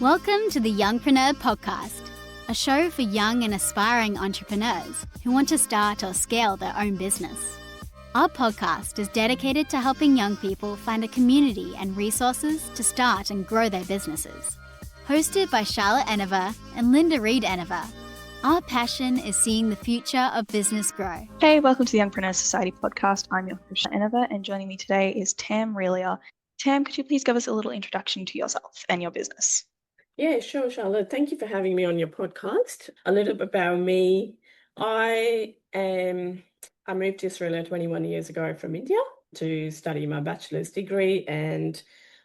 Welcome to the Youngpreneur podcast, a show for young and aspiring entrepreneurs who want to start or scale their own business. Our podcast is dedicated to helping young people find a community and resources to start and grow their businesses. Hosted by Charlotte Enever and Linda Reed Enever, our passion is seeing the future of business grow. Hey, welcome to the Youngpreneur Society podcast. I'm your host, Charlotte Enever, and joining me today is Tam Relia. Tam, could you please give us a little introduction to yourself and your business? Yeah, sure, Charlotte. Thank you for having me on your podcast. A little bit about me. I moved to Australia 21 years ago from India to study my bachelor's degree, and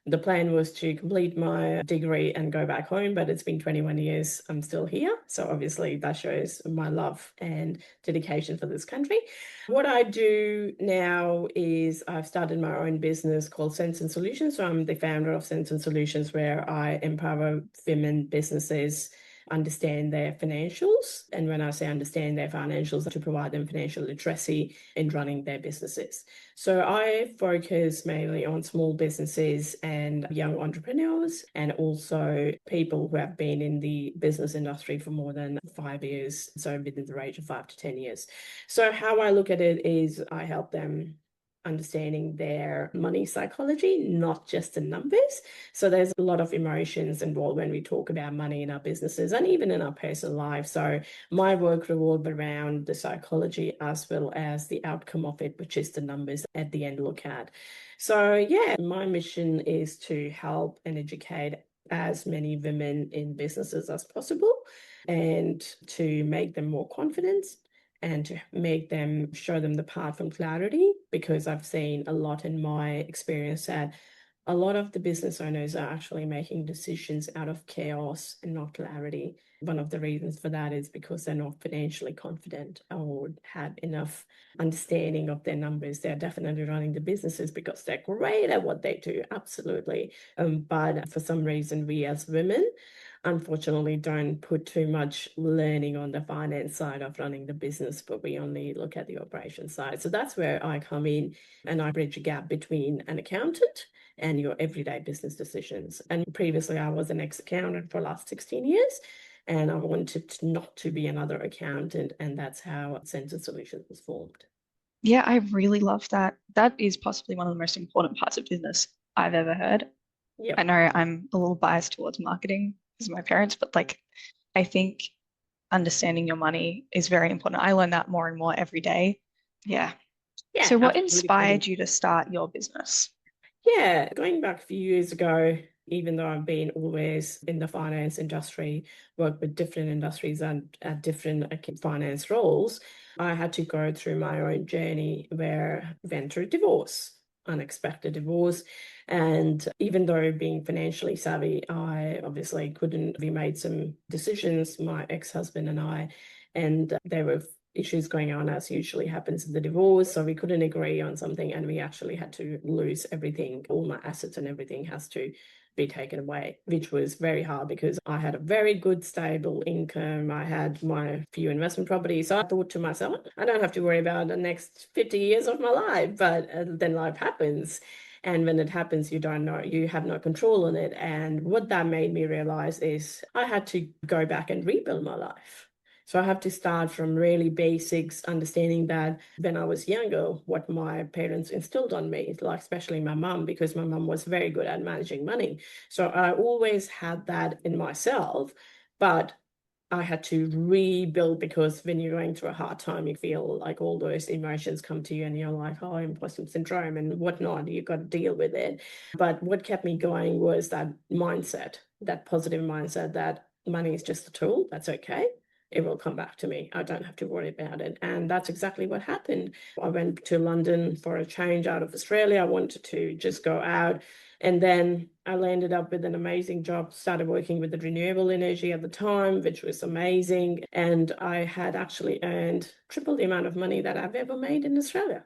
the plan was to complete my degree and go back home, but it's been 21 years. I'm still here. So obviously that shows my love and dedication for this country. What I do now is I've started my own business called Sense and Solutions. So I'm the founder of Sense and Solutions, where I empower women businesses understand their financials. And when I say understand their financials, to provide them financial literacy in running their businesses. So I focus mainly on small businesses and young entrepreneurs, and also people who have been in the business industry for more than 5 years, so within the range of 5 to 10 years. So how I look at it is I help them understanding their money psychology, not just the numbers. So there's a lot of emotions involved when we talk about money in our businesses and even in our personal life. So my work revolves around the psychology as well as the outcome of it, which is the numbers at the end look at. So yeah, my mission is to help and educate as many women in businesses as possible, and to make them more confident, and to make them, show them the path from clarity, because I've seen a lot in my experience that a lot of the business owners are actually making decisions out of chaos and not clarity. One of the reasons for that is because they're not financially confident or have enough understanding of their numbers. They're definitely running the businesses because they're great at what they do, absolutely. But for some reason, we as women, unfortunately, don't put too much learning on the finance side of running the business, but we only look at the operation side. So that's where I come in, and I bridge a gap between an accountant and your everyday business decisions. And previously I was an ex-accountant for the last 16 years, and I wanted not to be another accountant, and that's how Sense and Solutions was formed. Yeah, I really love that. That is possibly one of the most important parts of business I've ever heard. Yep. I know I'm a little biased towards marketing because of my parents, but I think understanding your money is very important. I learn that more and more every day. Yeah. So what Absolutely. inspired you to start your business? Yeah, going back a few years ago, even though I've been always in the finance industry, worked with different industries and at different finance roles, I had to go through my own journey where I went through divorce, unexpected divorce. And even though being financially savvy, I obviously couldn't. We made some decisions, my ex-husband and I, and there were issues going on, as usually happens in the divorce. So we couldn't agree on something, and we actually had to lose everything. All my assets and everything has to be taken away, which was very hard because I had a very good stable income. I had my few investment properties. So I thought to myself, I don't have to worry about the next 50 years of my life. But then life happens. And when it happens, you don't know, you have no control on it. And what that made me realize is I had to go back and rebuild my life. So I have to start from really basics, understanding that when I was younger, what my parents instilled on me, like especially my mum, because my mum was very good at managing money. So I always had that in myself, but I had to rebuild, because when you're going through a hard time, you feel like all those emotions come to you and you're like, oh, imposter syndrome and whatnot. You've got to deal with it. But what kept me going was that mindset, that positive mindset that money is just a tool. That's okay. It will come back to me. I don't have to worry about it. And that's exactly what happened. I went to London for a change out of Australia. I wanted to just go out. And then I landed up with an amazing job, started working with the renewable energy at the time, which was amazing. And I had actually earned triple the amount of money that I've ever made in Australia.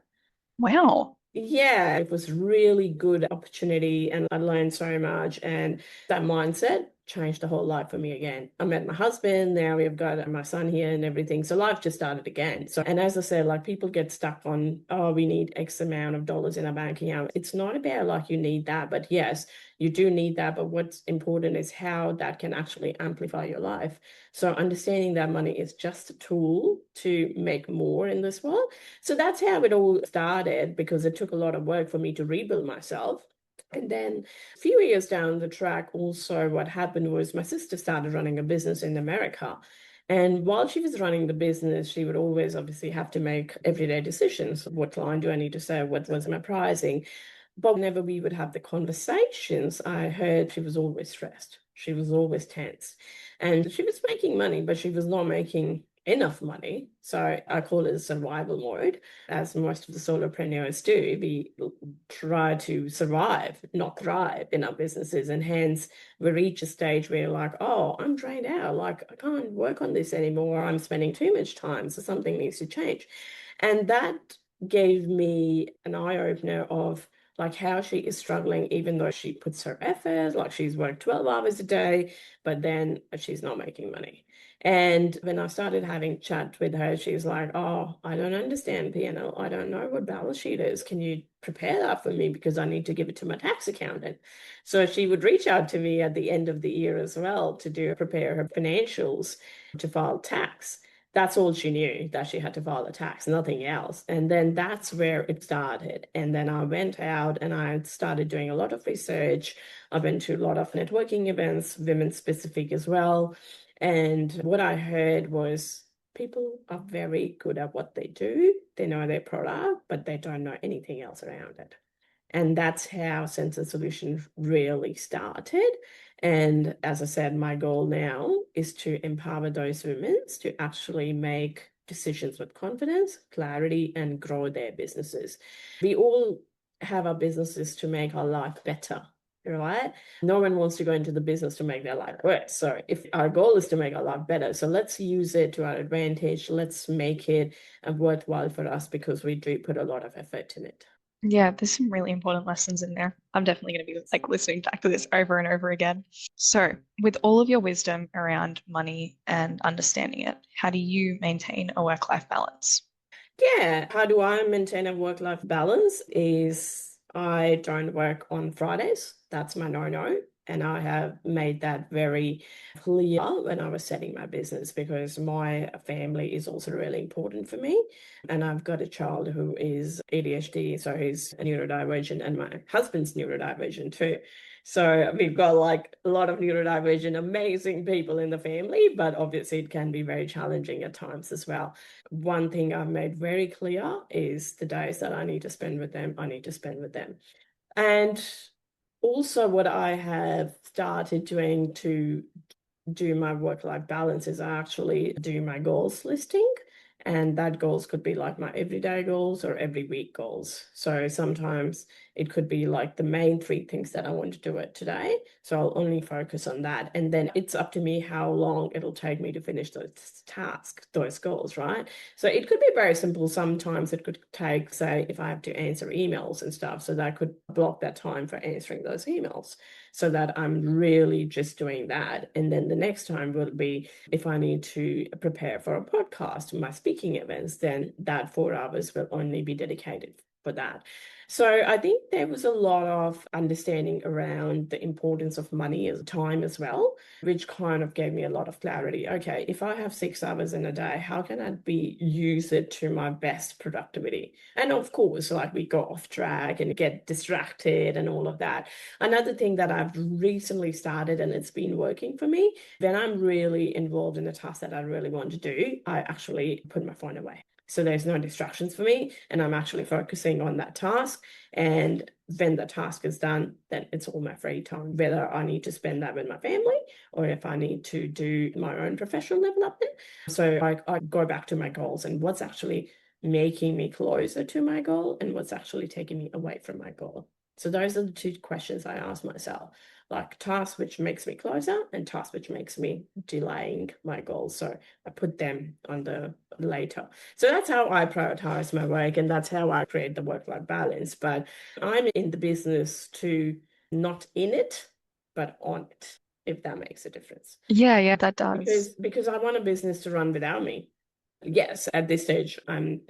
Wow. Yeah, it was really good opportunity, and I learned so much. And that mindset changed the whole life for me again. I met my husband, now we've got my son here and everything. So life just started again. So, and as I said, like people get stuck on, oh, we need X amount of dollars in our bank account. It's not about like you need that, but yes, you do need that. But what's important is how that can actually amplify your life. So understanding that money is just a tool to make more in this world. So that's how it all started, because it took a lot of work for me to rebuild myself. And then a few years down the track, also what happened was my sister started running a business in America. And while she was running the business, she would always obviously have to make everyday decisions. What line do I need to say? What was my pricing? But whenever we would have the conversations, I heard she was always stressed. She was always tense. And she was making money, but she was not making enough money. So I call it a survival mode, as most of the solopreneurs do. We try to survive, not thrive in our businesses. And hence we reach a stage where like, oh, I'm drained out. Like I can't work on this anymore. I'm spending too much time. So something needs to change. And that gave me an eye-opener of like how she is struggling, even though she puts her effort, like she's worked 12 hours a day, but then she's not making money. And when I started having chat with her, she's like, oh, I don't understand P&L. I don't know what balance sheet is. Can you prepare that for me? Because I need to give it to my tax accountant. So she would reach out to me at the end of the year as well to prepare her financials to file tax. That's all she knew, that she had to file a tax, nothing else. And then that's where it started. And then I went out and I started doing a lot of research. I went to a lot of networking events, women specific as well. And what I heard was people are very good at what they do. They know their product, but they don't know anything else around it. And that's how Sensor Solutions really started. And as I said, my goal now is to empower those women to actually make decisions with confidence, clarity, and grow their businesses. We all have our businesses to make our life better, right? No one wants to go into the business to make their life worse. So if our goal is to make our life better, so let's use it to our advantage. Let's make it worthwhile for us, because we do put a lot of effort in it. Yeah, there's some really important lessons in there. I'm definitely going to be like listening back to this over and over again. So, with all of your wisdom around money and understanding it, how do you maintain a work-life balance? Yeah, how do I maintain a work-life balance is I don't work on Fridays. That's my no-no. And I have made that very clear when I was setting my business, because my family is also really important for me. And I've got a child who is ADHD, so he's neurodivergent, and my husband's neurodivergent too. So we've got like a lot of neurodivergent, amazing people in the family, but obviously it can be very challenging at times as well. One thing I've made very clear is the days that I need to spend with them, I need to spend with them. And also what I have started doing to do my work-life balance is I actually do my goals listing. And that goals could be like my everyday goals or every week goals. So sometimes it could be like the main 3 things that I want to do it today. So I'll only focus on that. And then it's up to me how long it'll take me to finish those tasks, those goals, right? So it could be very simple. Sometimes it could take, say, if I have to answer emails and stuff, so that I could block that time for answering those emails, so that I'm really just doing that. And then the next time will be if I need to prepare for a podcast, my speaking events, then that 4 hours will only be dedicated for that. So I think there was a lot of understanding around the importance of money as time as well, which kind of gave me a lot of clarity. Okay, if I have 6 hours in a day, how can I use it to my best productivity? And of course, like we go off track and get distracted and all of that. Another thing that I've recently started, and it's been working for me, when I'm really involved in a task that I really want to do, I actually put my phone away. So there's no distractions for me, and I'm actually focusing on that task. And when the task is done, then it's all my free time, whether I need to spend that with my family or if I need to do my own professional development. So I go back to my goals and what's actually making me closer to my goal and what's actually taking me away from my goal. So those are the 2 questions I ask myself, like task which makes me closer and task which makes me delaying my goals. So I put them on the later. So that's how I prioritize my work, and that's how I create the work-life balance. But I'm in the business to not in it, but on it, if that makes a difference. Yeah, that does. Because I want a business to run without me. Yes, at this stage, I'm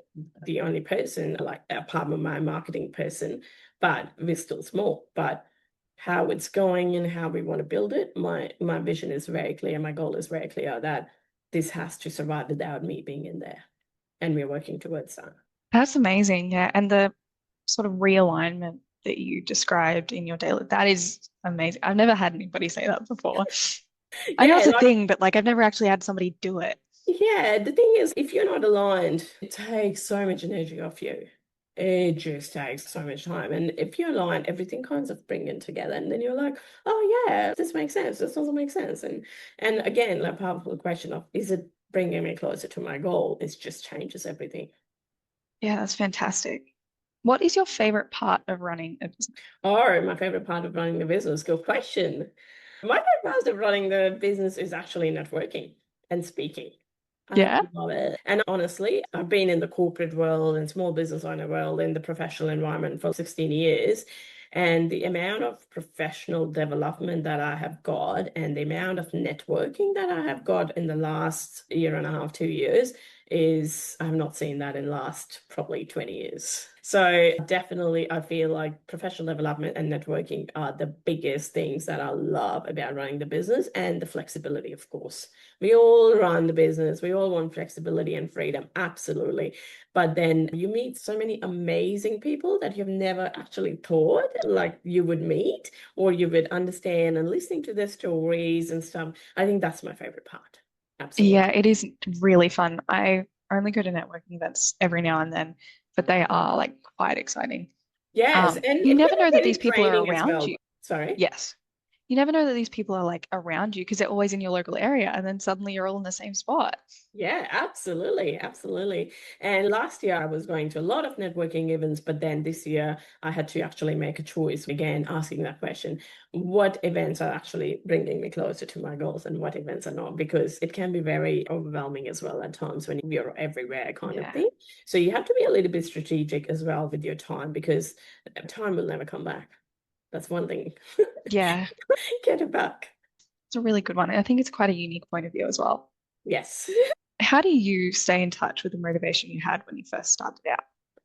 the only person, like apart from my marketing person, but we're still small. But how it's going and how we want to build it, my vision is very clear. My goal is very clear that this has to survive without me being in there. And we're working towards that. That's amazing. Yeah. And the sort of realignment that you described in your daily, that is amazing. I've never had anybody say that before. I know Yeah, it's a like, thing, but like I've never actually had somebody do it. yeah, the thing is, if you're not aligned, it takes so much energy off you. It just takes so much time. And if you're aligned, everything kinds of bring in together. And then you're like, oh yeah, this makes sense. This doesn't make sense. And again, the powerful question of, is it bringing me closer to my goal? It just changes everything. Yeah, that's fantastic. What is your favorite part of running a business? Oh, my favorite part of running the business, good question. My favorite part of running the business is actually networking and speaking. I Yeah. love it. And honestly, I've been in the corporate world and small business owner world in the professional environment for 16 years. And the amount of professional development that I have got and the amount of networking that I have got in the last year and a half, 2 years is I've not seen that in the last probably 20 years. So definitely I feel like professional development and networking are the biggest things that I love about running the business, and the flexibility, of course. We all run the business. We all want flexibility and freedom, absolutely. But then you meet so many amazing people that you've never actually thought like you would meet or you would understand, and listening to their stories and stuff. I think that's my favorite part. Absolutely. Yeah, it is really fun. I only go to networking events every now and then, but they are like quite exciting. Yes, and You it never can know be that these very people are draining as around well. you. Sorry. Yes. You never know that these people are like around you because they're always in your local area and then suddenly you're all in the same spot. Yeah, absolutely, absolutely. And last year I was going to a lot of networking events, but then this year I had to actually make a choice again, asking that question, what events are actually bringing me closer to my goals and what events are not? Because it can be very overwhelming as well at times when you're everywhere kind of Yeah. thing. So you have to be a little bit strategic as well with your time, because time will never come back. That's one thing. Yeah. Get it back. It's a really good one. And I think it's quite a unique point of view as well. Yes. How do you stay in touch with the motivation you had when you first started out?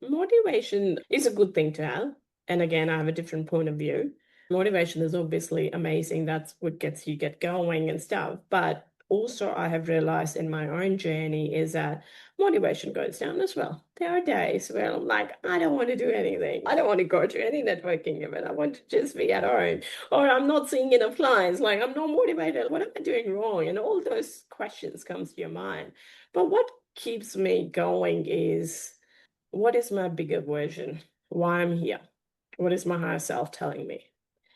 Motivation is a good thing to have. And again, I have a different point of view. Motivation is obviously amazing. That's what gets you get going and stuff. But also I have realized in my own journey is that motivation goes down as well. There are days where I'm like, I don't want to do anything. I don't want to go to any networking event. I want to just be at home. Or I'm not seeing enough clients. Like, I'm not motivated. What am I doing wrong? And all those questions comes to your mind. But what keeps me going is, what is my bigger version? Why I'm here? What is my higher self telling me?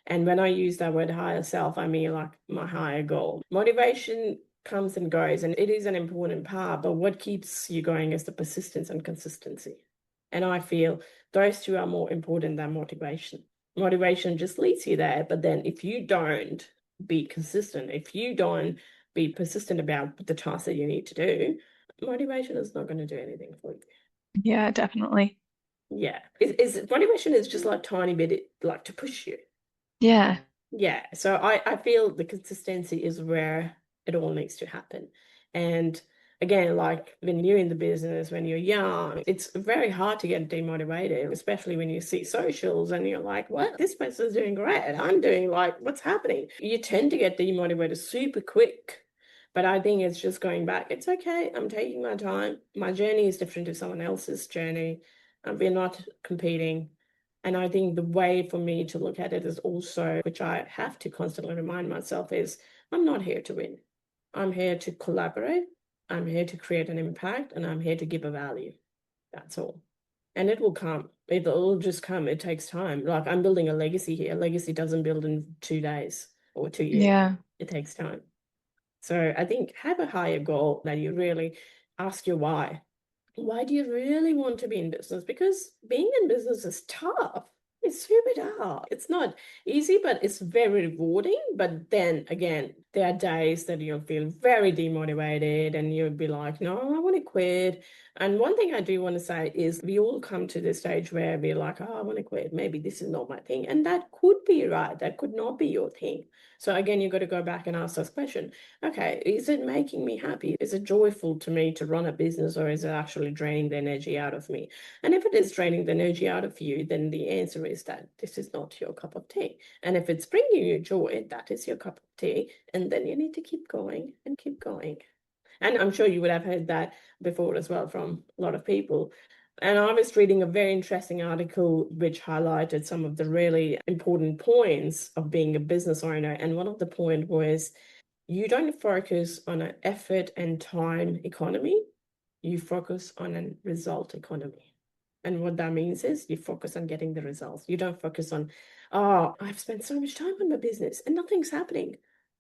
And when I use that word higher self, I mean like my higher goal. Motivation comes and goes, and it is an important part, but what keeps you going is the persistence and consistency. And I feel those two are more important than motivation. Motivation just leads you there, but then if you don't be consistent, if you don't be persistent about the tasks that you need to do, motivation is not going to do anything for you. Yeah, definitely. Yeah. Is motivation is just like tiny bit like to push you. Yeah. Yeah. So I feel the consistency is where it all needs to happen. And again, like when you're in the business, when you're young, it's very hard to get demotivated, especially when you see socials and you're like, what? This person's doing great. I'm doing like, what's happening? You tend to get demotivated super quick. But I think it's just going back. It's okay. I'm taking my time. My journey is different to someone else's journey. We're not competing. And I think the way for me to look at it is also, which I have to constantly remind myself, is I'm not here to win. I'm here to collaborate. I'm here to create an impact, and I'm here to give a value. That's all. And it will come. It'll just come. It takes time. Like, I'm building a legacy here. Legacy doesn't build in 2 days or 2 years. Yeah. It takes time. So I think have a higher goal that you really ask your why. Why do you really want to be in business? Because being in business is tough. It's super it out. It's not easy, but it's very rewarding. But then again, there are days that you'll feel very demotivated and you'll be like, no, I want to quit. And one thing I do want to say is we all come to this stage where we're like, oh, I want to quit. Maybe this is not my thing. And that could be right. That could not be your thing. So again, you've got to go back and ask this question. Okay, is it making me happy? Is it joyful to me to run a business, or is it actually draining the energy out of me? And if it is draining the energy out of you, then the answer is that this is not your cup of tea. And if it's bringing you joy, that is your cup of tea. And then you need to keep going and keep going. And I'm sure you would have heard that before as well from a lot of people. And I was reading a very interesting article which highlighted some of the really important points of being a business owner. And one of the point was you don't focus on an effort and time economy, you focus on a result economy. And what that means is you focus on getting the results. You don't focus on, oh, I've spent so much time on my business and nothing's happening.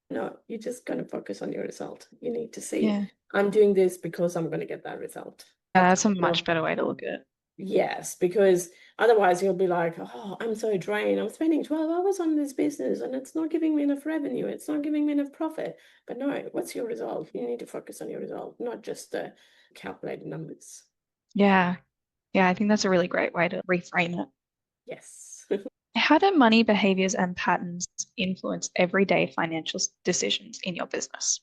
No, you're just going to focus on your result. You need to see, Yeah. I'm doing this because I'm going to get that result. That's a much better way to look at it. Yes, because otherwise you'll be like, oh, I'm so drained. I'm spending 12 hours on this business and it's not giving me enough revenue. It's not giving me enough profit. But no, what's your result? You need to focus on your result, not just the calculated numbers. Yeah. Yeah, I think that's a really great way to reframe it. Yes. How do money behaviors and patterns influence everyday financial decisions in your business?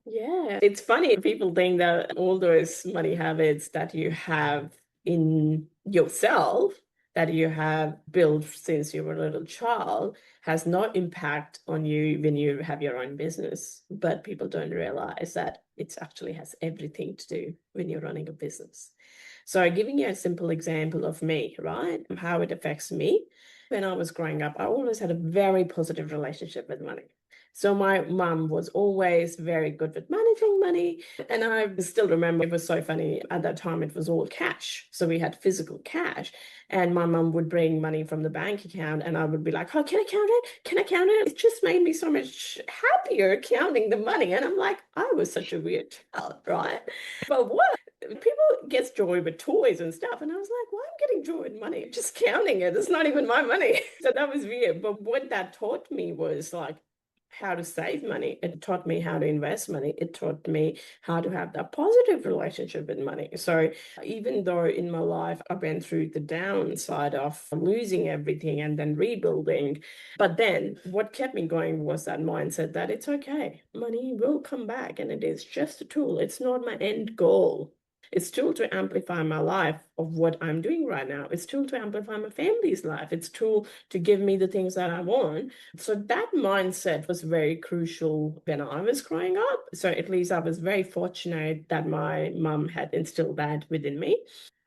Yeah, it's funny. People think that all those money habits that you have in yourself, that you have built since you were a little child, has no impact on you when you have your own business. But people don't realize that it actually has everything to do when you're running a business. So giving you a simple example of me, right? How it affects me. When I was growing up, I always had a very positive relationship with money. So my mum was always very good with managing money. And I still remember it was so funny. At that time, it was all cash. So we had physical cash. And my mum would bring money from the bank account and I would be like, oh, can I count it? Can I count it? It just made me so much happier counting the money. And I'm like, I was such a weird child, right? But what? People get joy with toys and stuff. And I was like, why am I getting joy with money? Just counting it. It's not even my money. So that was weird. But what that taught me was like, how to save money. It taught me how to invest money. It taught me how to have that positive relationship with money. So even though in my life I went through the downside of losing everything and then rebuilding, but then what kept me going was that mindset that it's okay. Money will come back and it is just a tool. It's not my end goal. It's tool to amplify my life of what I'm doing right now. It's tool to amplify my family's life. It's tool to give me the things that I want. So that mindset was very crucial when I was growing up. So at least I was very fortunate that my mum had instilled that within me.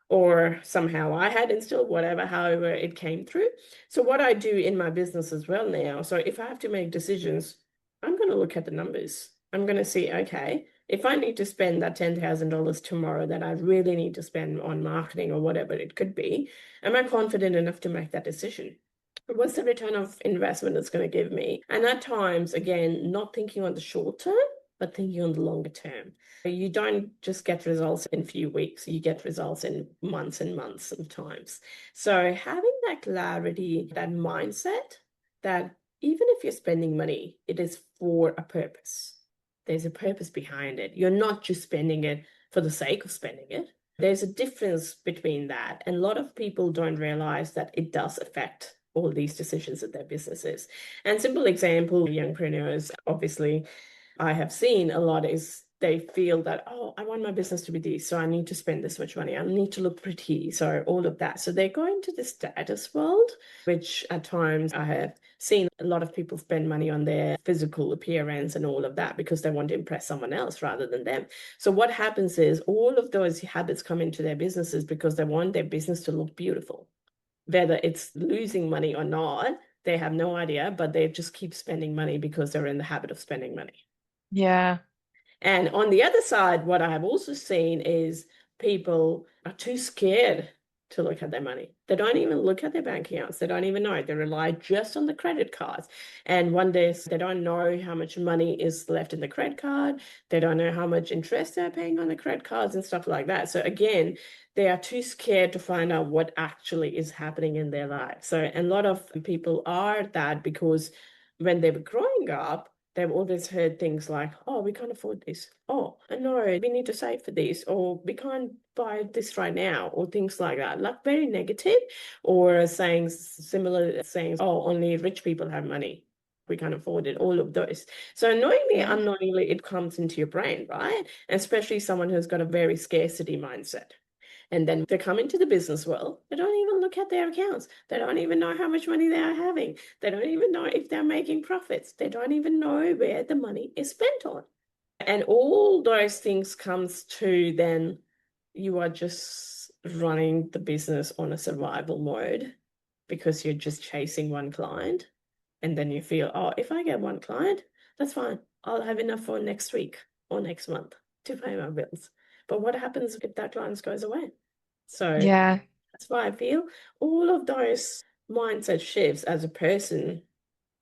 Or somehow I had instilled whatever, however it came through. So what I do in my business as well now, so if I have to make decisions, I'm going to look at the numbers. I'm going to see, okay, if I need to spend that $10,000 tomorrow that I really need to spend on marketing or whatever it could be, am I confident enough to make that decision? What's the return of investment it's going to give me? And at times, again, not thinking on the short term, but thinking on the longer term. You don't just get results in a few weeks, you get results in months and months sometimes. So having that clarity, that mindset, that even if you're spending money, it is for a purpose. There's a purpose behind it. You're not just spending it for the sake of spending it. There's a difference between that. And a lot of people don't realize that it does affect all these decisions of their businesses. And simple example, youngpreneurs, obviously, I have seen a lot is they feel that, oh, I want my business to be this, so I need to spend this much money. I need to look pretty, so all of that. So they go into the status world, which at times I have seen a lot of people spend money on their physical appearance and all of that because they want to impress someone else rather than them. So what happens is all of those habits come into their businesses because they want their business to look beautiful. Whether it's losing money or not, they have no idea, but they just keep spending money because they're in the habit of spending money. Yeah. And on the other side, what I have also seen is people are too scared to look at their money. They don't even look at their bank accounts. They don't even know. They rely just on the credit cards. And one day they don't know how much money is left in the credit card. They don't know how much interest they're paying on the credit cards and stuff like that. So again, they are too scared to find out what actually is happening in their life. So a lot of people are that because when they were growing up, they've always heard things like, oh, we can't afford this. Oh, no, we need to save for this. Or we can't buy this right now. Or things like that. Like very negative. Or saying similar sayings, oh, only rich people have money. We can't afford it. All of those. So knowingly, Yeah. unknowingly, it comes into your brain, right? And especially someone who's got a very scarcity mindset. And then they come into the business world, they don't even look at their accounts. They don't even know how much money they are having. They don't even know if they're making profits. They don't even know where the money is spent on. And all those things comes to then you are just running the business on a survival mode because you're just chasing one client. And then you feel, oh, if I get one client, that's fine. I'll have enough for next week or next month to pay my bills. But what happens if that client goes away? So Yeah. that's why I feel all of those mindset shifts as a person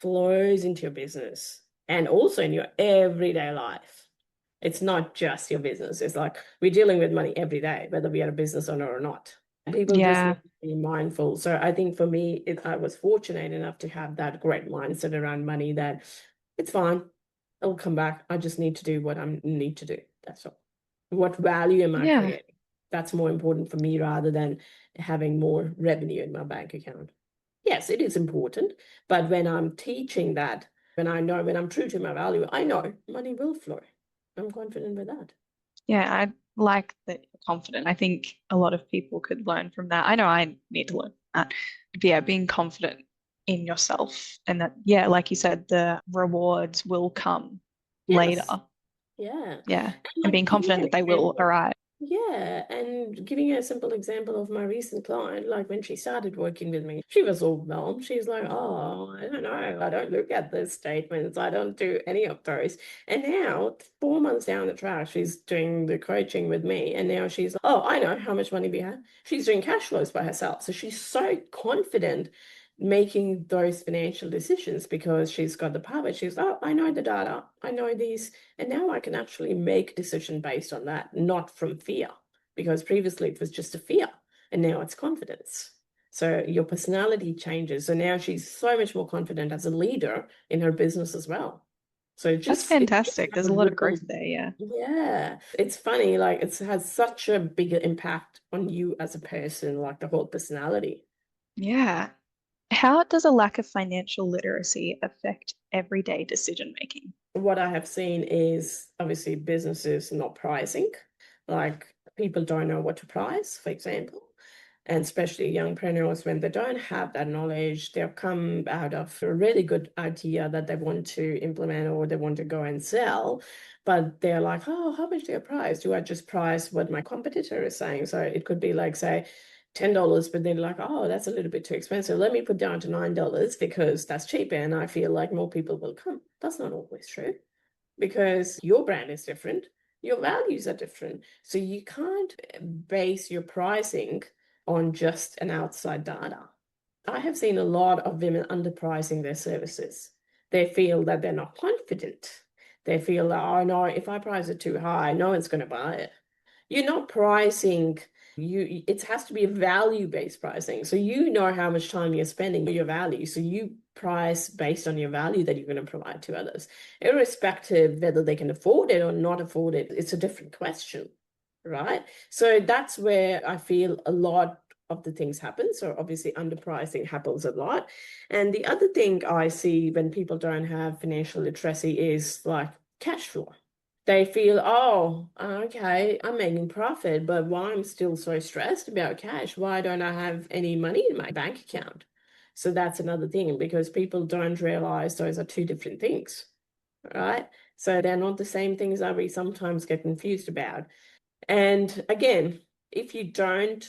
flows into your business and also in your everyday life. It's not just your business. It's like we're dealing with money every day, whether we are a business owner or not. People just Yeah. need to be mindful. So I think for me, I was fortunate enough to have that great mindset around money that it's fine. It'll come back. I just need to do what I need to do. That's all. What value am I Yeah. creating? That's more important for me rather than having more revenue in my bank account. Yes, it is important, but when I'm teaching that, when I'm true to my value, I know money will flow. I'm confident with that. Yeah. I like that you're confident. I think a lot of people could learn from that. I know I need to learn that. But yeah, being confident in yourself and that, yeah, like you said, the rewards will come later. Yes. Yeah. Yeah. And And being like giving confident an that they will example. arrive. Yeah, and giving you a simple example of my recent client, like when she started working with me, she was overwhelmed. She's like, oh, I don't know. I don't look at the statements. I don't do any of those. And now, 4 months down the track, she's doing the coaching with me. And now she's like, oh, I know how much money we have. She's doing cash flows by herself. So she's so confident making those financial decisions because she's got the power. She's, oh, I know the data. I know these. And now I can actually make a decision based on that, not from fear, because previously it was just a fear and now it's confidence. So your personality changes. So now she's so much more confident as a leader in her business as well. So That's it just fantastic. has There's a a lot of ripple. growth there. Yeah. Yeah, it's funny. Like it has such a bigger impact on you as a person, like the whole personality. Yeah. How does a lack of financial literacy affect everyday decision making? What I have seen is obviously businesses not pricing, like people don't know what to price, for example. And especially youngpreneurs, when they don't have that knowledge, they'll come out of a really good idea that they want to implement or they want to go and sell. But they're like, oh, how much do I price? Do I just price what my competitor is saying? So it could be like, say, $10, but then like, oh, that's a little bit too expensive. Let me put down to $9 because that's cheaper and I feel like more people will come. That's not always true because your brand is different, your values are different. So you can't base your pricing on just an outside data. I have seen a lot of women underpricing their services. They feel that they're not confident. They feel that, oh no, if I price it too high, no one's going to buy it. You're not pricing, it has to be a value-based pricing. So you know how much time you're spending for your value. So you price based on your value that you're going to provide to others. Irrespective whether they can afford it or not afford it, it's a different question, right? So that's where I feel a lot of the things happen. So obviously underpricing happens a lot. And the other thing I see when people don't have financial literacy is like cash flow. They feel, oh, okay, I'm making profit, but why I'm still so stressed about cash? Why don't I have any money in my bank account? So that's another thing because people don't realize those are two different things, right? So they're not the same things that we sometimes get confused about. And again, if you don't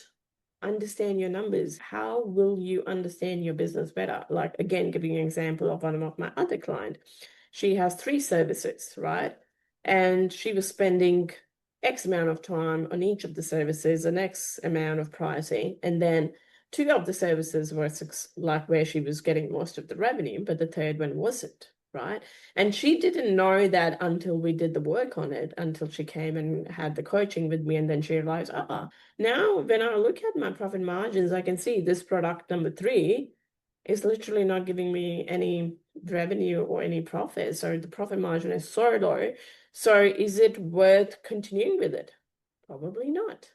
understand your numbers, how will you understand your business better? Like, again, giving you an example of one of my other client. She has 3 services, right? And she was spending X amount of time on each of the services, an X amount of pricing, and then two of the services were like where she was getting most of the revenue, but the third one wasn't, right? And she didn't know that until we did the work on it, until she came and had the coaching with me, and then she realized, now when I look at my profit margins, I can see this product number 3 is literally not giving me any revenue or any profit. So the profit margin is so low. So is it worth continuing with it? Probably not.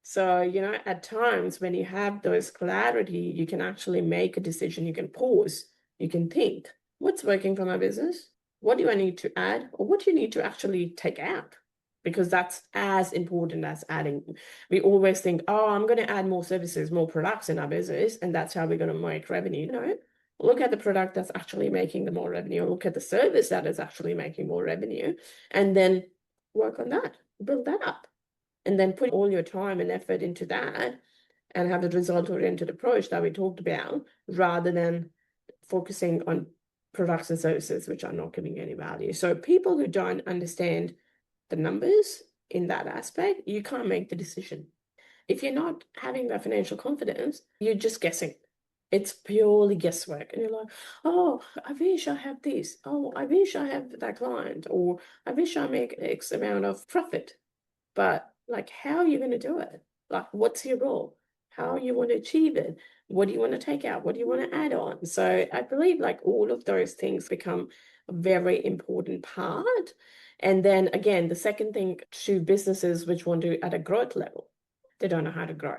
So, at times when you have those clarity, you can actually make a decision. You can pause, you can think, what's working for my business? What do I need to add? Or what do you need to actually take out? Because that's as important as adding. We always think, I'm going to add more services, more products in our business, and that's how we're going to make revenue. No, look at the product that's actually making the more revenue. Look at the service that is actually making more revenue, and then work on that, build that up, and then put all your time and effort into that and have the result-oriented approach that we talked about, rather than focusing on products and services which are not giving any value. So people who don't understand the numbers in that aspect, you can't make the decision. If you're not having that financial confidence, you're just guessing. It's purely guesswork. And you're like, I wish I have this. I wish I have that client. Or I wish I make X amount of profit. But like, how are you going to do it? Like, what's your role? How you want to achieve it? What do you want to take out? What do you want to add on? So I believe like all of those things become a very important part. And then again, the second thing to businesses which want to at a growth level, they don't know how to grow.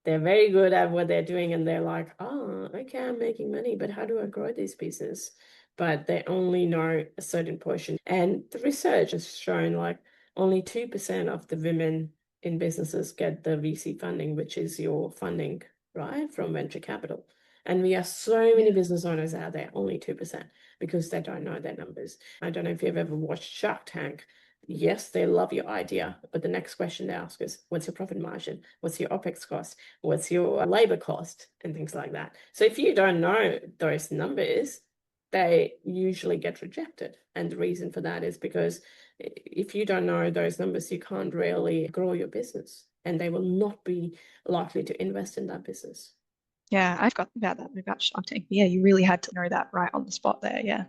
They're very good at what they're doing, and they're like, okay, I'm making money, but how do I grow this business? But they only know a certain portion. And the research has shown like only 2% of the women in businesses get the VC funding, which is your funding, right, from venture capital. And we have so many business owners out there, only 2%, because they don't know their numbers. I don't know if you've ever watched Shark Tank. Yes, they love your idea, but the next question they ask is, what's your profit margin? What's your OPEX cost? What's your labor cost? And things like that. So if you don't know those numbers, they usually get rejected. And the reason for that is because if you don't know those numbers, you can't really grow your business, and they will not be likely to invest in that business. Yeah, I've got about that about Shark Tank. Yeah, you really had to know that right on the spot there. Yeah.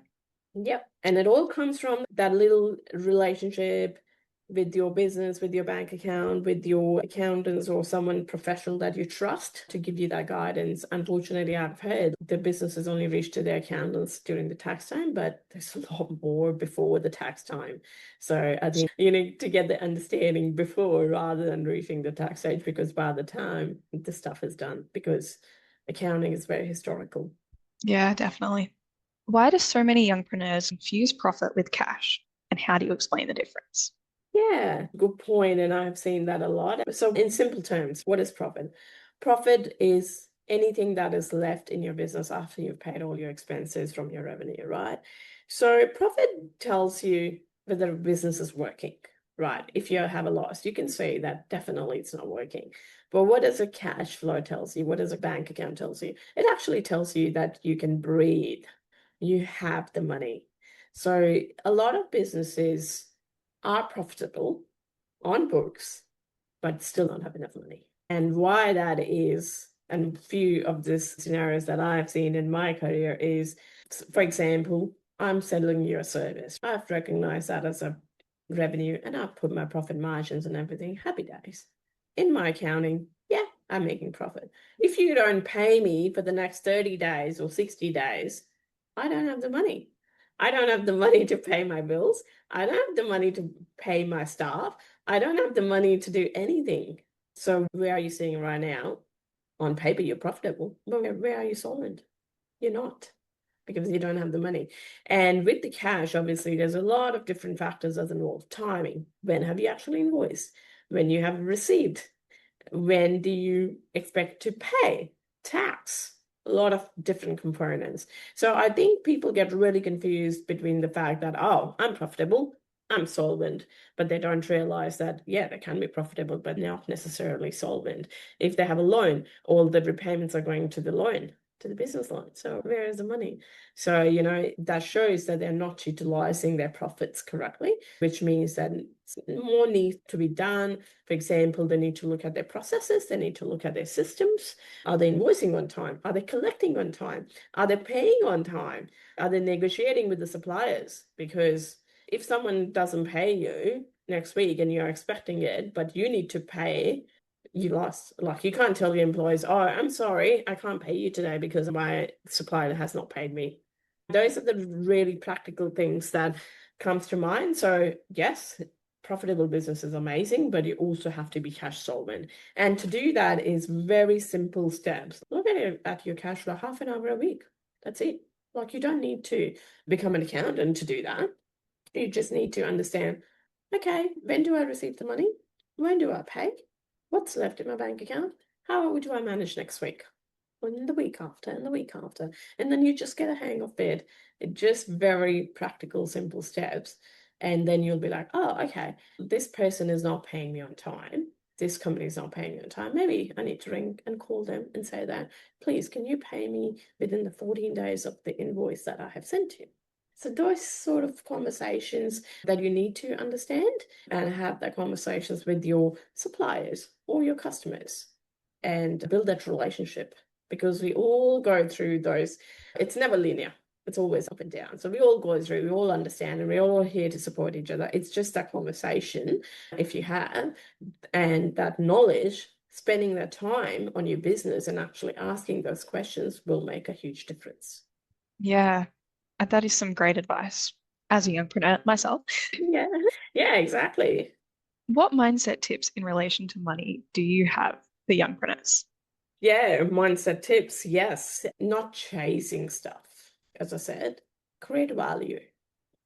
Yep. And it all comes from that little relationship with your business, with your bank account, with your accountants or someone professional that you trust to give you that guidance. Unfortunately, I've heard the businesses only reach to their accountants during the tax time, but there's a lot more before the tax time. So I think you need to get the understanding before rather than reaching the tax stage, because by the time the stuff is done, because accounting is very historical. Yeah, definitely. Why do so many youngpreneurs confuse profit with cash? And how do you explain the difference? Yeah, good point. And I've seen that a lot. So in simple terms, what is profit? Profit is anything that is left in your business after you've paid all your expenses from your revenue, right? So profit tells you whether a business is working, right? If you have a loss, you can say that definitely it's not working. But what does a cash flow tells you? What does a bank account tells you? It actually tells you that you can breathe. You have the money. So a lot of businesses are profitable on books, but still don't have enough money. And why that is, and few of the scenarios that I've seen in my career is, for example, I'm selling you a service. I've recognized that as a revenue, and I've put my profit margins and everything. Happy days. In my accounting, yeah, I'm making profit. If you don't pay me for the next 30 days or 60 days, I don't have the money. I don't have the money to pay my bills. I don't have the money to pay my staff. I don't have the money to do anything. So where are you seeing right now? On paper, you're profitable, but where are you solvent? You're not, because you don't have the money. And with the cash, obviously, there's a lot of different factors that involve timing. When have you actually invoiced? When you have received? When do you expect to pay? Tax. A lot of different components. So I think people get really confused between the fact that, I'm profitable, I'm solvent, but they don't realize that, yeah, they can be profitable, but not necessarily solvent. If they have a loan, all the repayments are going to the loan. to the business line. So where is the money? So, that shows that they're not utilizing their profits correctly, which means that more needs to be done. For example, they need to look at their processes. They need to look at their systems. Are they invoicing on time? Are they collecting on time? Are they paying on time? Are they negotiating with the suppliers? Because if someone doesn't pay you next week and you're expecting it, but you need to pay, you lost. Like, you can't tell your employees, oh, I'm sorry, I can't pay you today because my supplier has not paid me. Those are the really practical things that comes to mind. So yes, profitable business is amazing, but you also have to be cash solvent. And to do that is very simple steps. Look at your cash flow half an hour a week. That's it. Like, you don't need to become an accountant to do that. You just need to understand, okay, when do I receive the money? When do I pay? What's left in my bank account? How do I manage next week? And the week after, and the week after. And then you just get a hang of it. It's just very practical, simple steps. And then you'll be like, oh, okay, this person is not paying me on time. This company is not paying me on time. Maybe I need to ring and call them and say that, please, can you pay me within the 14 days of the invoice that I have sent you? So those sort of conversations that you need to understand, and have that conversations with your suppliers or your customers and build that relationship, because we all go through those. It's never linear. It's always up and down. So we all go through, we all understand, and we're all here to support each other. It's just that conversation, if you have, and that knowledge, spending that time on your business and actually asking those questions will make a huge difference. Yeah, that is some great advice as a youngpreneur myself. Yeah, exactly. What mindset tips in relation to money do you have for youngpreneurs? Yeah, mindset tips. Yes, not chasing stuff. As I said, create value.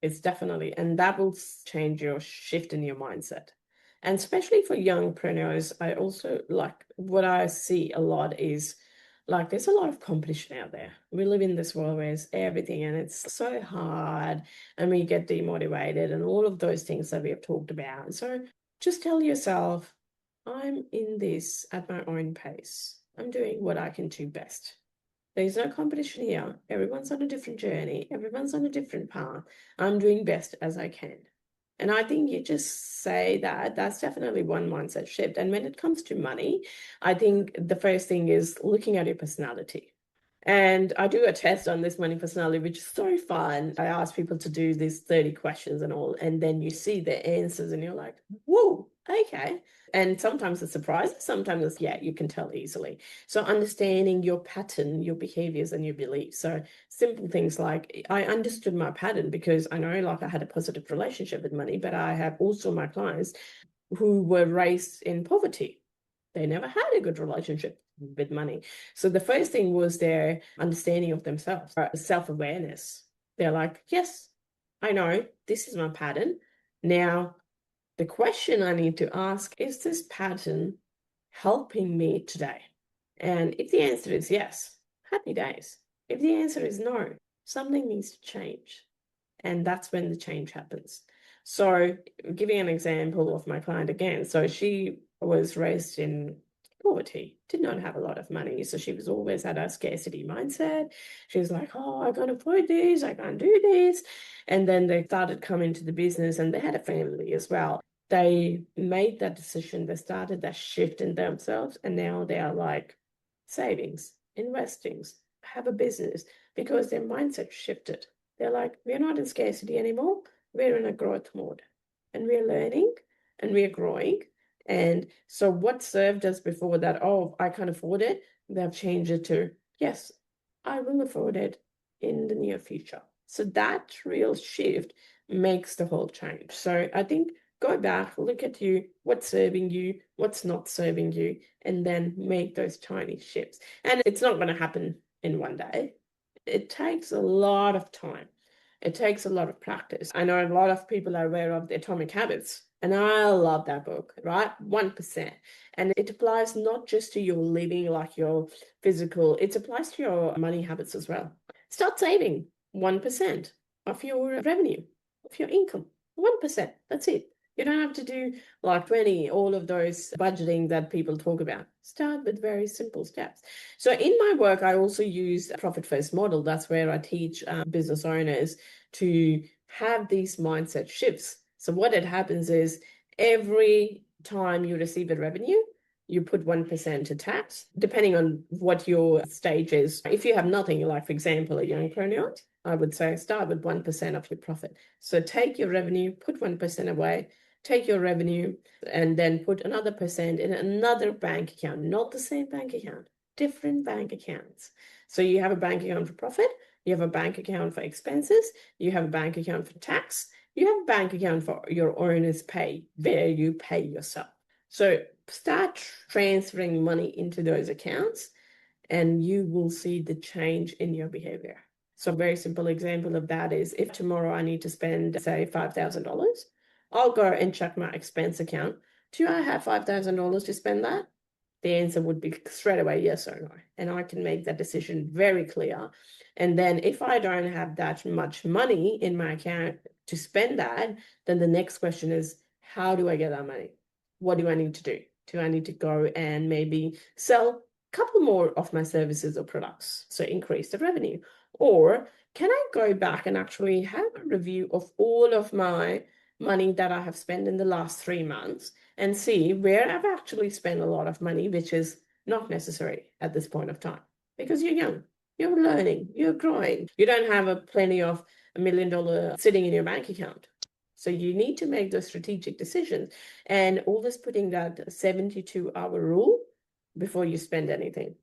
It's definitely, and that will change your shift in your mindset. And especially for youngpreneurs, I also like, what I see a lot is, like, there's a lot of competition out there. We live in this world where it's everything, and it's so hard, and we get demotivated and all of those things that we have talked about. So just tell yourself, I'm in this at my own pace. I'm doing what I can do best. There's no competition here. Everyone's on a different journey. Everyone's on a different path. I'm doing best as I can. And I think you just say that. That's definitely one mindset shift. And when it comes to money, I think the first thing is looking at your personality. And I do a test on this money personality, which is so fun. I ask people to do these 30 questions and all, and then you see the answers and you're like, whoa, okay. And sometimes it's surprising, sometimes it's, yeah, you can tell easily. So understanding your pattern, your behaviors and your beliefs. So simple things like, I understood my pattern because I know, like, I had a positive relationship with money, but I have also my clients who were raised in poverty. They never had a good relationship with money. So the first thing was their understanding of themselves, self-awareness. They're like, yes, I know this is my pattern. Now, the question I need to ask, is this pattern helping me today? And if the answer is yes, happy days. If the answer is no, something needs to change. And that's when the change happens. So giving an example of my client again, so she was raised in poverty, did not have a lot of money. So she was always at a scarcity mindset. She was like, oh, I can't afford this, I can't do this. And then they started coming to the business, and they had a family as well. They made that decision, they started that shift in themselves, and now they are like, savings, investings, have a business, because their mindset shifted. They're like, we're not in scarcity anymore. We're in a growth mode, and we're learning and we're growing. And so what served us before that, oh, I can't afford it, they've changed it to, yes, I will afford it in the near future. So that real shift makes the whole change. So I think go back, look at you, what's serving you, what's not serving you, and then make those tiny shifts. And it's not going to happen in one day. It takes a lot of time. It takes a lot of practice. I know a lot of people are aware of the Atomic Habits, and I love that book, right? 1%. And it applies not just to your living, like your physical, it applies to your money habits as well. Start saving 1% of your revenue, of your income. 1%. That's it. You don't have to do like 20, all of those budgeting that people talk about. Start with very simple steps. So in my work, I also use a profit first model. That's where I teach business owners to have these mindset shifts. So what it happens is every time you receive a revenue, you put 1% to tax, depending on what your stage is. If you have nothing, like for example, a youngpreneur, I would say start with 1% of your profit. So take your revenue, put 1% away, take your revenue, and then put another percent in another bank account, not the same bank account, different bank accounts. So you have a bank account for profit, you have a bank account for expenses, you have a bank account for tax, you have a bank account for your owner's pay, where you pay yourself. So start transferring money into those accounts and you will see the change in your behavior. So a very simple example of that is if tomorrow I need to spend, say, $5,000, I'll go and check my expense account. Do I have $5,000 to spend that? The answer would be straight away yes or no. And I can make that decision very clear. And then if I don't have that much money in my account to spend that, then the next question is, how do I get that money? What do I need to do? Do I need to go and maybe sell a couple more of my services or products, so increase the revenue? Or can I go back and actually have a review of all of my money that I have spent in the last 3 months and see where I've actually spent a lot of money, which is not necessary at this point of time because you're young, you're learning, you're growing. You don't have a plenty of $1 million sitting in your bank account. So you need to make those strategic decisions and always putting that 72-hour rule before you spend anything,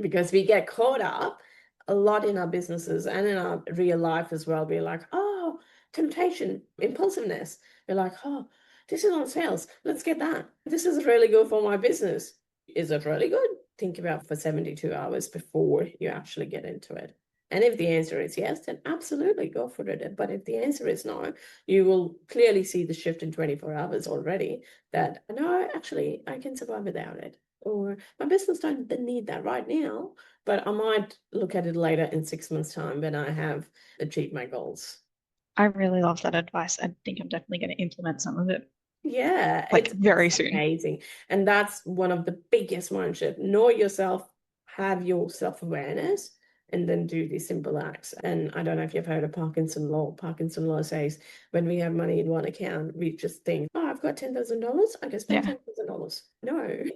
because we get caught up a lot in our businesses and in our real life as well. We're like, oh, temptation, impulsiveness. We're like, oh, this is on sales. Let's get that. This is really good for my business. Is it really good? Think about for 72 hours before you actually get into it. And if the answer is yes, then absolutely go for it. But if the answer is no, you will clearly see the shift in 24 hours already that, no, actually, I can survive without it. Or my business don't need that right now, but I might look at it later in 6 months' time when I have achieved my goals. I really love that advice. I think I'm definitely going to implement some of it. Yeah, Like it's very soon. amazing. And that's one of the biggest mindset. Know yourself, have your self-awareness, and then do these simple acts. And I don't know if you've heard of Parkinson law. Parkinson law says when we have money in one account, we just think, oh, I've got $10,000, I can spend $10,000. No, you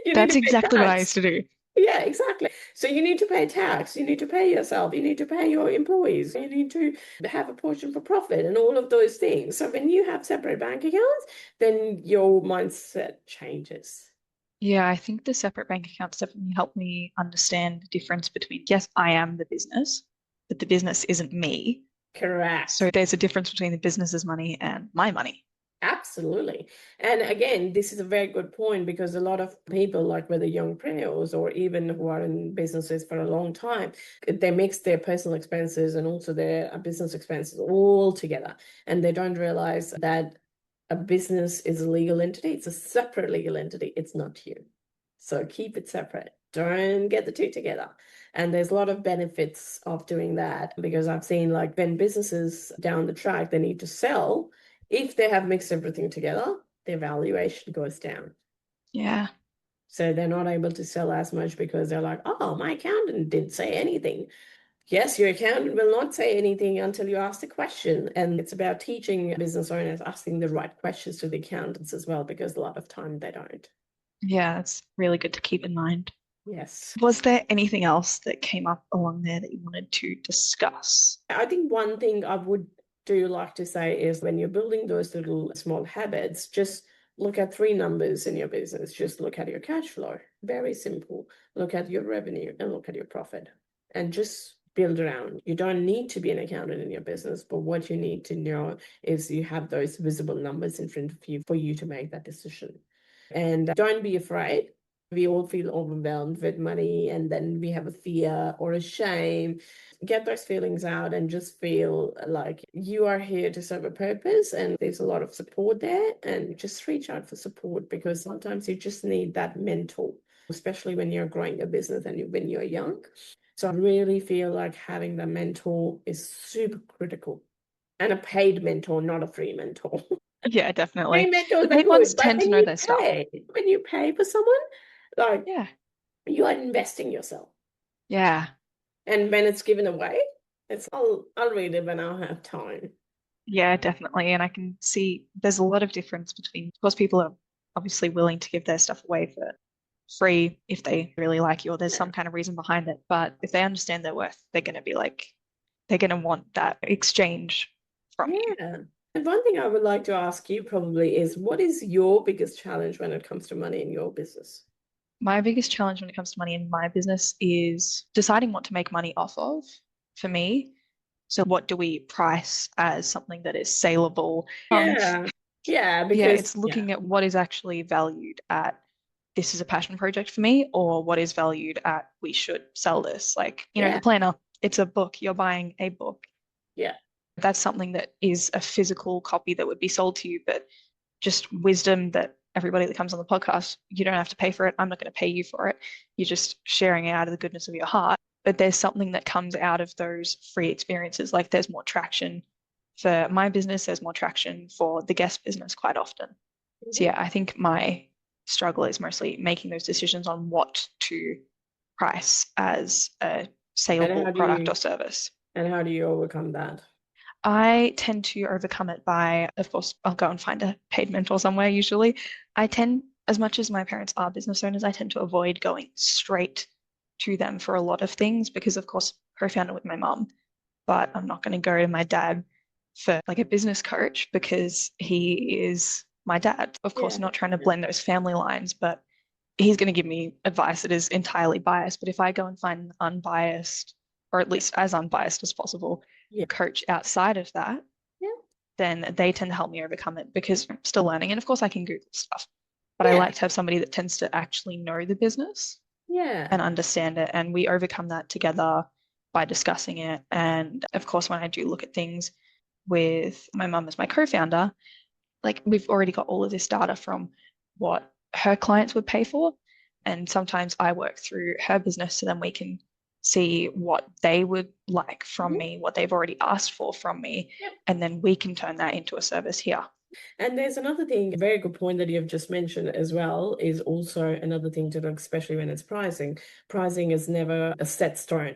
need That's to pay exactly what I tax. used to do. Yeah, exactly. So you need to pay tax, you need to pay yourself, you need to pay your employees, you need to have a portion for profit and all of those things. So when you have separate bank accounts, then your mindset changes. Yeah, I think the separate bank accounts definitely help me understand the difference between, yes, I am the business, but the business isn't me. Correct. So there's a difference between the business's money and my money. Absolutely. And again, this is a very good point because a lot of people, like whether youngpreneurs or even who are in businesses for a long time, they mix their personal expenses and also their business expenses all together. And they don't realize that a business is a legal entity. It's a separate legal entity. It's not you. So keep it separate. Don't get the two together. And there's a lot of benefits of doing that because I've seen like when businesses down the track, they need to sell. If they have mixed everything together, their valuation goes down. Yeah. So they're not able to sell as much because they're like, oh, my accountant didn't say anything. Yes, your accountant will not say anything until you ask the question. And it's about teaching business owners asking the right questions to the accountants as well, because a lot of time they don't. Yeah, that's really good to keep in mind. Yes. Was there anything else that came up along there that you wanted to discuss? I think one thing I would do like to say is when you're building those little small habits, just look at 3 numbers in your business. Just look at your cash flow. Very simple. Look at your revenue and look at your profit. And just build around. You don't need to be an accountant in your business, but what you need to know is you have those visible numbers in front of you for you to make that decision. And don't be afraid. We all feel overwhelmed with money, and then we have a fear or a shame. Get those feelings out and just feel like you are here to serve a purpose, and there's a lot of support there. And just reach out for support because sometimes you just need that mentor, especially when you're growing a business and when you're young. So I really feel like having the mentor is super critical, and a paid mentor, not a free mentor. Yeah, definitely. Free mentors The are paid good, ones but tend to know their stuff. when you pay for someone, like Yeah. you are investing yourself. Yeah. And when it's given away, I'll read it when I have time. Yeah, definitely. And I can see there's a lot of difference between, of course, people are obviously willing to give their stuff away for free if they really like you or there's Yeah. some kind of reason behind it. But if they understand their worth, they're going to be like, they're going to want that exchange from you. Yeah. And one thing I would like to ask you probably is what is your biggest challenge when it comes to money in your business? My biggest challenge when it comes to money in my business is deciding what to make money off of for me. So what do we price as something that is saleable? Yeah. Yeah, Yeah, because it's yeah. looking at what is actually valued at this is a passion project for me, or what is valued at we should sell this. Like, the Yeah. planner, it's a book. You're buying a book. Yeah. That's something that is a physical copy that would be sold to you, but just wisdom that everybody that comes on the podcast, you don't have to pay for it. I'm not going to pay you for it. You're just sharing it out of the goodness of your heart. But there's something that comes out of those free experiences. Like there's more traction for my business, there's more traction for the guest business quite often. So Mhm. yeah, I think my struggle is mostly making those decisions on what to price as a And saleable how do product you or service. overcome that? I tend to overcome it by, of course, I'll go and find a paid mentor somewhere usually. I tend, as much as my parents are business owners, I tend to avoid going straight to them for a lot of things because, of course, co-founder with my mum, but I'm not going to go to my dad for like a business coach because he is my dad. Of course, Yeah. not trying to Yeah. blend those family lines, but he's going to give me advice that is entirely biased. But if I go and find an unbiased, or at least as unbiased as possible, Yeah. coach outside of that, Yeah. then they tend to help me overcome it because I'm still learning. And of course, I can Google stuff, but I Yeah. like to have somebody that tends to actually know the business Yeah. and understand it. And we overcome that together by discussing it. And of course, when I do look at things with my mum as my co founder, like we've already got all of this data from what her clients would pay for. And sometimes I work through her business so then we can see what they would like from Mhm. me, what they've already asked for from me, Yep. and then we can turn that into a service here. And there's another thing, a very good point that you've just mentioned as well, is also another thing to look, especially when it's pricing. Pricing is never a set stone.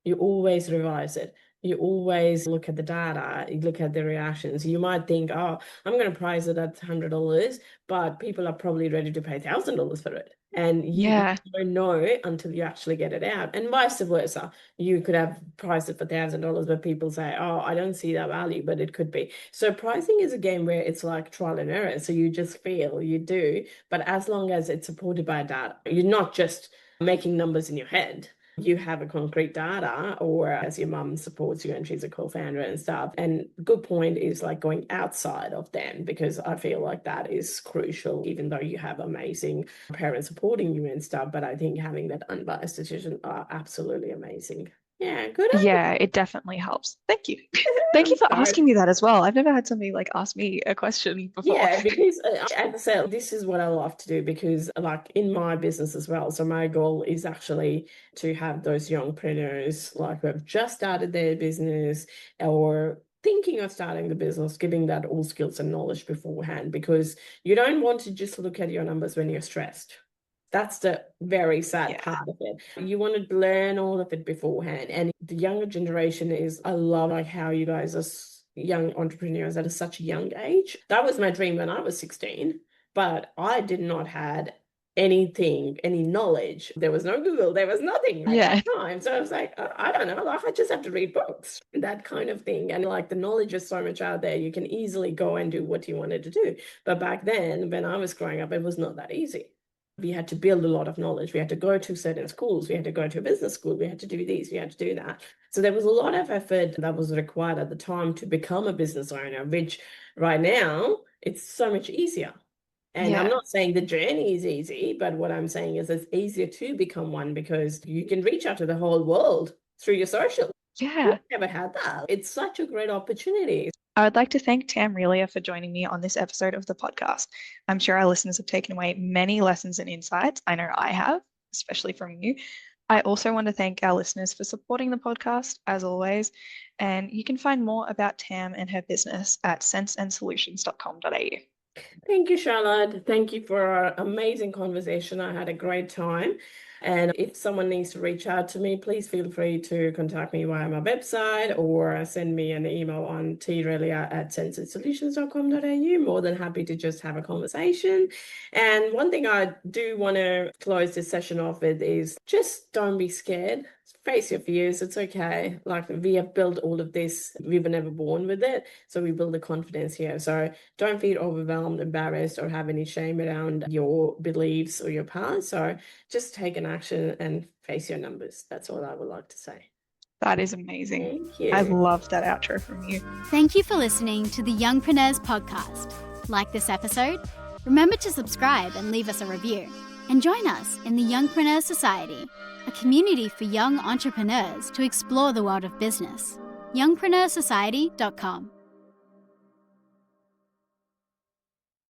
You always revise it. You always look at the data, you look at the reactions. You might think, oh, I'm going to price it at $100, but people are probably ready to pay $1,000 for it. And you Yeah. don't know until you actually get it out. And vice versa. You could have priced it for $1,000, but people say, oh, I don't see that value, but it could be. So pricing is a game where it's like trial and error. So you just feel, you do, but as long as it's supported by data, you're not just making numbers in your head. You have a concrete data, or as your mum supports you and she's a co-founder and stuff. And good point is like going outside of them, because I feel like that is crucial, even though you have amazing parents supporting you and stuff. But I think having that unbiased decision are absolutely amazing. Yeah, good. Yeah, it definitely helps. Thank you. Thank you for Sorry. asking me that as well. I've never had somebody like ask me a question before. Yeah, because as I said, this is what I love to do because, like, in my business as well. So my goal is actually to have those youngpreneurs, like, who have just started their business or thinking of starting the business, giving that all skills and knowledge beforehand, because you don't want to just look at your numbers when you're stressed. That's the very sad Yeah. part of it. You want to learn all of it beforehand. And the younger generation is, I love like how you guys are young entrepreneurs at such a young age. That was my dream when I was 16, but I did not had anything, any knowledge. There was no Google, there was nothing at Yeah. that time. So I was like, I don't know, like I just have to read books, that kind of thing. And like the knowledge is so much out there, you can easily go and do what you wanted to do. But back then, when I was growing up, it was not that easy. We had to build a lot of knowledge. We had to go to certain schools. We had to go to a business school. We had to do these. We had to do that. So there was a lot of effort that was required at the time to become a business owner, which right now it's so much easier. And I'm Yeah. not saying the journey is easy, but what I'm saying is it's easier to become one because you can reach out to the whole world through your social. We've Yeah. never had that. It's such a great opportunity. I would like to thank Tam Relia for joining me on this episode of the podcast. I'm sure our listeners have taken away many lessons and insights. I know I have, especially from you. I also want to thank our listeners for supporting the podcast, as always. And you can find more about Tam and her business at senseandsolutions.com.au. Thank you, Charlotte. Thank you for our amazing conversation. I had a great time. And if someone needs to reach out to me, please feel free to contact me via my website or send me an email on trelia@senseandsolutions.com.au. More than happy to just have a conversation. And one thing I do want to close this session off with is just don't be scared. Face your fears. It's okay. Like, we have built all of this. We were never born with it. So we build the confidence here. So don't feel overwhelmed, embarrassed, or have any shame around your beliefs or your past. So just take an action and face your numbers. That's all I would like to say. That is amazing. Thank you. I love that outro from you. Thank you for listening to the Youngpreneurs podcast. Like this episode? Remember to subscribe and leave us a review. And join us in the Youngpreneur Society, a community for young entrepreneurs to explore the world of business. youngpreneursociety.com